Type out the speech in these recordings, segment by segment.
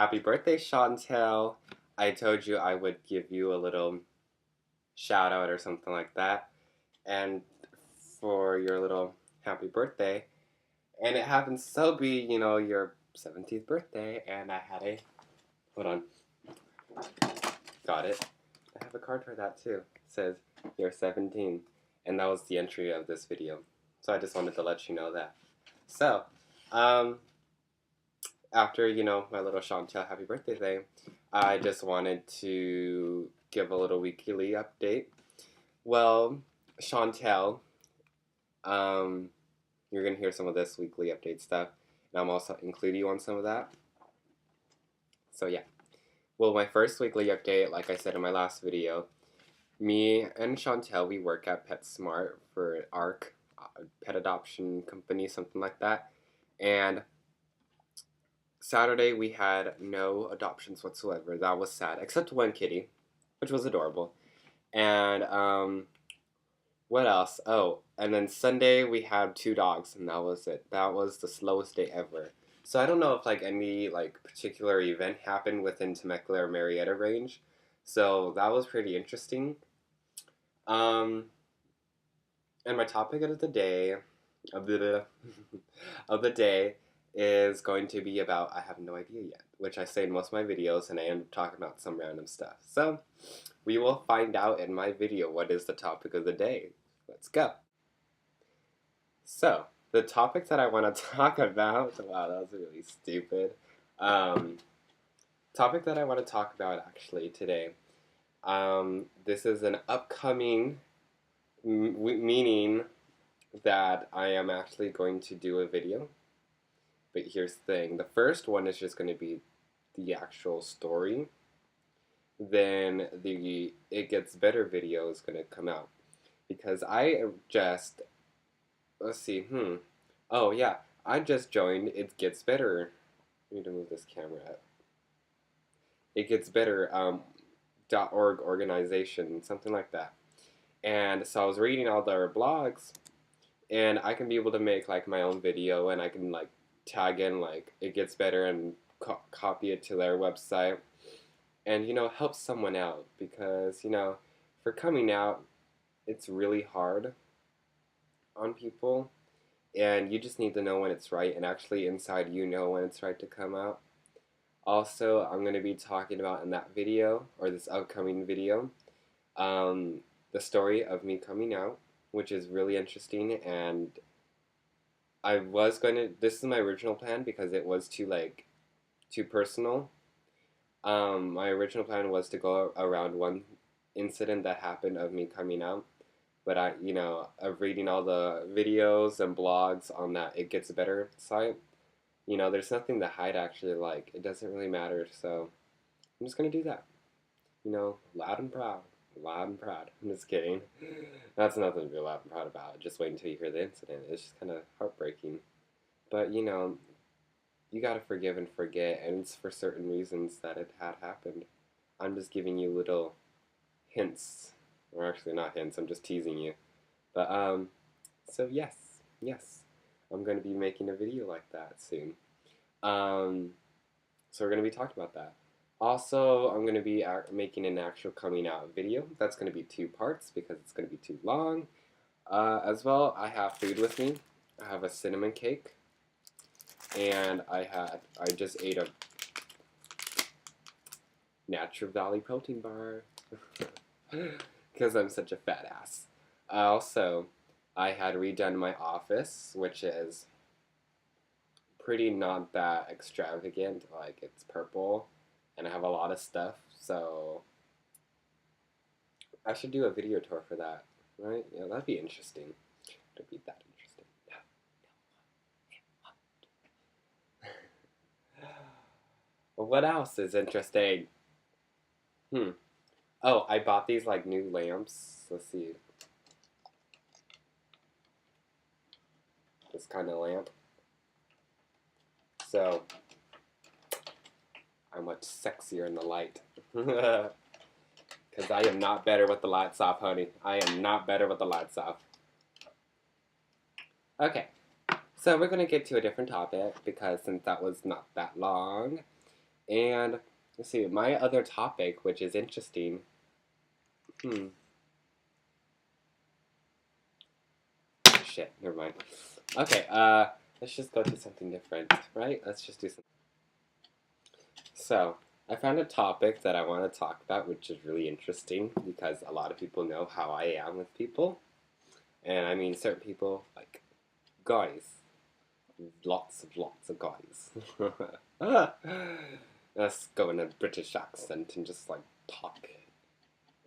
Happy birthday, Shawntel. I told you I would give you a little shout out or something like that. And for your little happy birthday. And it happens so be, your 17th birthday. And I had a. Hold on. Got it. I have a card for that too. It says, you're 17. And that was the entry of this video. So I just wanted to let you know that. So, after, my little Chantel happy birthday thing, I just wanted to give a little weekly update. Well, Chantel, you're going to hear some of this weekly update stuff, and I'm also including you on some of that. So yeah. Well, my first weekly update, like I said in my last video, me and Chantel, we work at PetSmart for ARC, pet adoption company, something like that. And Saturday we had no adoptions whatsoever. That was sad, except one kitty, which was adorable. And what else? Oh, and then Sunday we had 2 dogs, and that was it. That was the slowest day ever. So I don't know if any particular event happened within Temecula or Marietta range. So that was pretty interesting. And my topic of the day is going to be about I have no idea yet, which I say in most of my videos, and I end up talking about some random stuff. So we will find out in my video what is the topic of the day. Let's go. So the topic that I want to talk about, wow, that was really stupid. Topic that I want to talk about actually today. This is an upcoming meaning that I am actually going to do a video. But here's the thing. The first one is just going to be the actual story. Then the It Gets Better video is going to come out. Because I just, let's see, oh yeah, I just joined It Gets Better. I need to move this camera up. It Gets Better, .org organization, something like that. And so I was reading all their blogs, and I can be able to make my own video, and I can tag in It Gets Better and copy it to their website, and help someone out, because for coming out, it's really hard on people, and you just need to know when it's right, and actually inside when it's right to come out. Also, I'm going to be talking about in that video, or this upcoming video, the story of me coming out, which is really interesting. And I was going to, this is my original plan because it was too personal. My original plan was to go around one incident that happened of me coming out, but of reading all the videos and blogs on that It Gets Better site, there's nothing to hide actually. It doesn't really matter, so I'm just gonna do that. Loud and proud. Loud and proud. I'm just kidding. That's nothing to be loud and proud about. Just wait until you hear the incident. It's just kind of heartbreaking. But, you gotta forgive and forget, and it's for certain reasons that it had happened. I'm just giving you little hints. Or actually not hints, I'm just teasing you. But, so yes. I'm going to be making a video like that soon. So we're going to be talking about that. Also, I'm going to be making an actual coming out video. That's going to be 2 parts because it's going to be too long. As well, I have food with me. I have a cinnamon cake. And I just ate a Natural Valley protein bar. Because I'm such a fat ass. Also, I had redone my office, which is pretty not that extravagant. It's purple, and I have a lot of stuff, so I should do a video tour for that, right? Yeah, that'd be interesting. It'd be that interesting. What else is interesting? Oh, I bought these new lamps. Let's see. This kind of lamp. So, I'm much sexier in the light. Because I am not better with the lights off, honey. I am not better with the lights off. Okay, so we're going to get to a different topic, because since that was not that long, And let's see, my other topic, which is interesting. Shit, never mind. Okay, let's just go to something different, right? Let's just do something. So, I found a topic that I want to talk about, which is really interesting because a lot of people know how I am with people. And I mean, certain people, like guys. Lots of guys. Let's go in a British accent and just like talk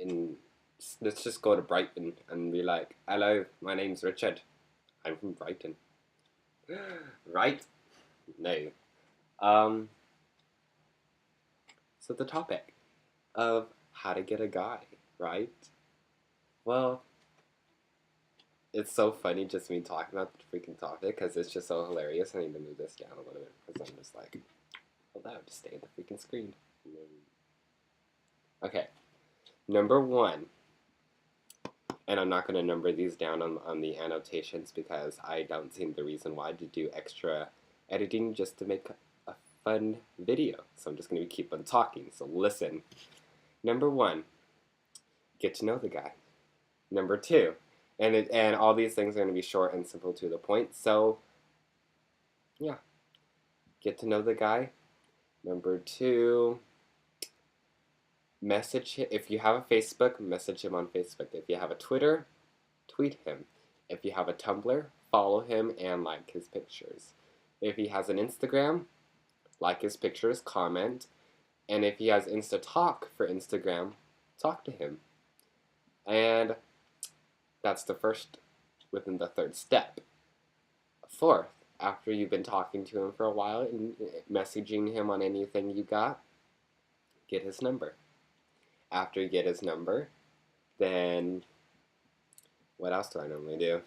in. Let's just go to Brighton and be like, "Hello, my name's Richard. I'm from Brighton." Right? No. Um. So the topic of how to get a guy, right? Well, it's so funny just me talking about the freaking topic because it's just so hilarious. I need to move this down a little bit because I'm just like, allowed to stay at the freaking screen. Okay, number one, and I'm not going to number these down on the annotations because I don't see the reason why to do extra editing just to make a fun video. So I'm just going to keep on talking, so listen. Number one, get to know the guy. Number two, and all these things are going to be short and simple to the point, so yeah, get to know the guy. Number two, message him. If you have a Facebook, message him on Facebook. If you have a Twitter, tweet him. If you have a Tumblr, follow him and like his pictures. If he has an Instagram, like his pictures, comment. And if he has Insta Talk for Instagram, talk to him. And that's the first within the third step. Fourth, after you've been talking to him for a while and messaging him on anything you got, get his number. After you get his number, then what else do I normally do?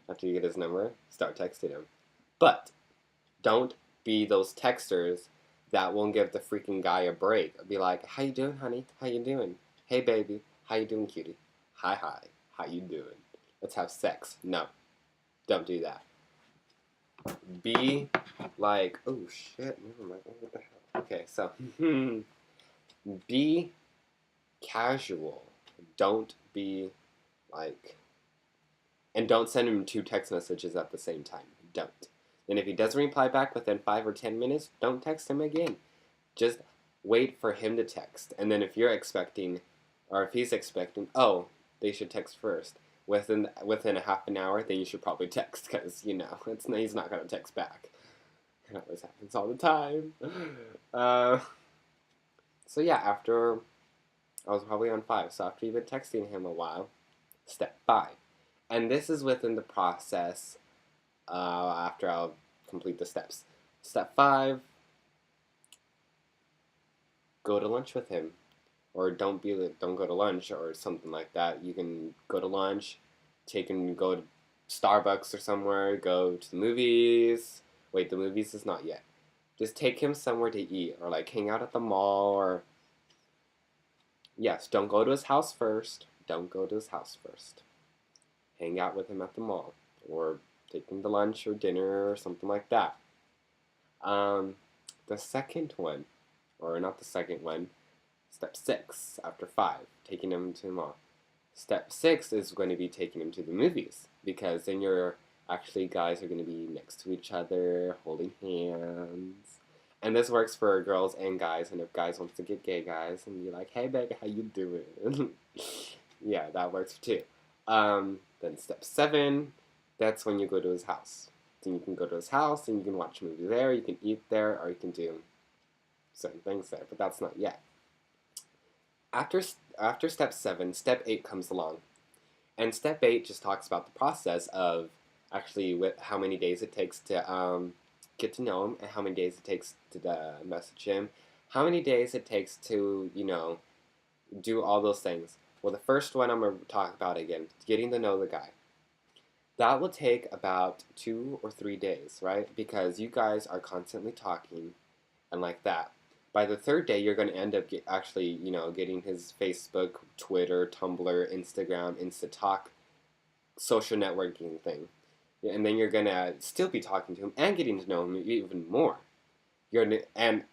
After you get his number, start texting him. But don't be those texters that won't give the freaking guy a break. Be like, how you doing, honey? How you doing? Hey, baby. How you doing, cutie? Hi. How you doing? Let's have sex. No. Don't do that. Be like, oh shit, never mind. What the hell? Okay, so be casual. Don't be like, and don't send him 2 text messages at the same time. Don't. And if he doesn't reply back within 5 or 10 minutes, don't text him again. Just wait for him to text. And then if you're expecting, or if he's expecting, oh, they should text first. Within a half an hour, then you should probably text because, you know, he's not going to text back. It always happens all the time. So yeah, after, I was probably on 5. So after you've been texting him a while, step 5. And this is within the process after I'll complete the steps. Step 5, go to lunch with him. Or don't go to lunch or something like that. You can go to lunch, go to Starbucks or somewhere, go to the movies. Wait, the movies is not yet. Just take him somewhere to eat or like hang out at the mall or yes, don't go to his house first. Don't go to his house first. Hang out with him at the mall or take him to lunch or dinner or something like that. The second one, or not the second one, Step 6, after 5, taking him to the mall. Step 6 is going to be taking him to the movies, because then guys are going to be next to each other, holding hands. And this works for girls and guys, and if guys wants to get gay guys, and be like, hey baby, how you doing? Yeah, that works too. Then step 7, that's when you go to his house. Then you can go to his house, and you can watch a movie there, you can eat there, or you can do certain things there, but that's not yet. After step 7, step 8 comes along. And step 8 just talks about the process of actually how many days it takes to get to know him and how many days it takes to message him, how many days it takes to, do all those things. Well, the first one I'm going to talk about again, getting to know the guy. That will take about 2 or 3 days, right? Because you guys are constantly talking and like that. By the 3rd day, you're going to end up getting his Facebook, Twitter, Tumblr, Instagram, InstaTalk, social networking thing. And then you're going to still be talking to him and getting to know him even more. and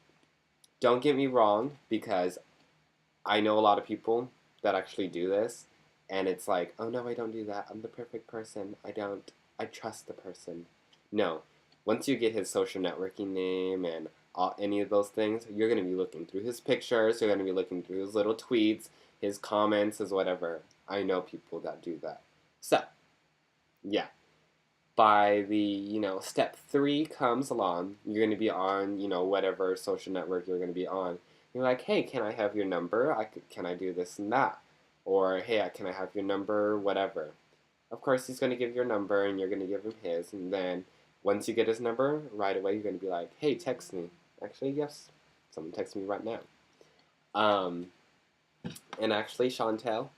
don't get me wrong, because I know a lot of people that actually do this, and it's like, oh no, I don't do that. I'm the perfect person. I trust the person. No. Once you get his social networking name and any of those things, you're going to be looking through his pictures, you're going to be looking through his little tweets, his comments, his whatever. I know people that do that. So, yeah. By the, step 3 comes along, you're going to be on, whatever social network you're going to be on. You're like, hey, can I have your number? Can I do this and that? Or, hey, can I have your number? Whatever. Of course, he's going to give your number, and you're going to give him his. And then once you get his number, right away, you're going to be like, hey, text me. Actually, yes, someone text me right now. And actually, Chantel,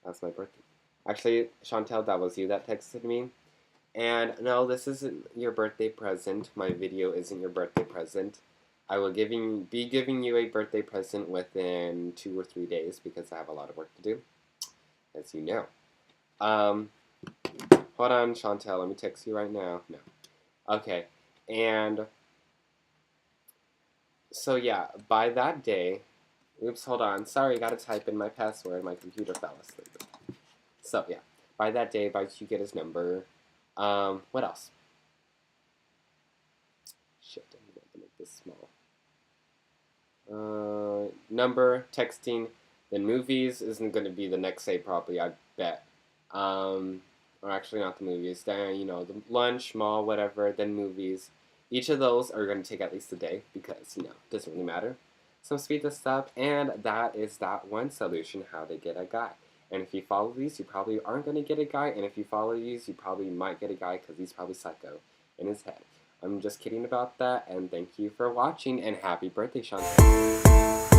that's my birthday. Actually, Chantel, that was you that texted me. And no, this isn't your birthday present. My video isn't your birthday present. I will be giving you a birthday present within 2 or 3 days because I have a lot of work to do, as you know. Hold on, Chantel. Let me text you right now. No. Okay. And so yeah, by that day, oops, hold on. Sorry, I gotta type in my password. My computer fell asleep. So yeah, by that day, you get his number. What else? Shit, I'm going to make this small. Number, texting, then movies isn't going to be the next day probably, I bet. Or actually not the movies, then, the lunch, mall, whatever, then movies. Each of those are going to take at least a day because, it doesn't really matter. So speed this up, and that is that one solution, how to get a guy. And if you follow these, you probably aren't going to get a guy. And if you follow these, you probably might get a guy because he's probably psycho in his head. I'm just kidding about that. And thank you for watching. And happy birthday, Chantal.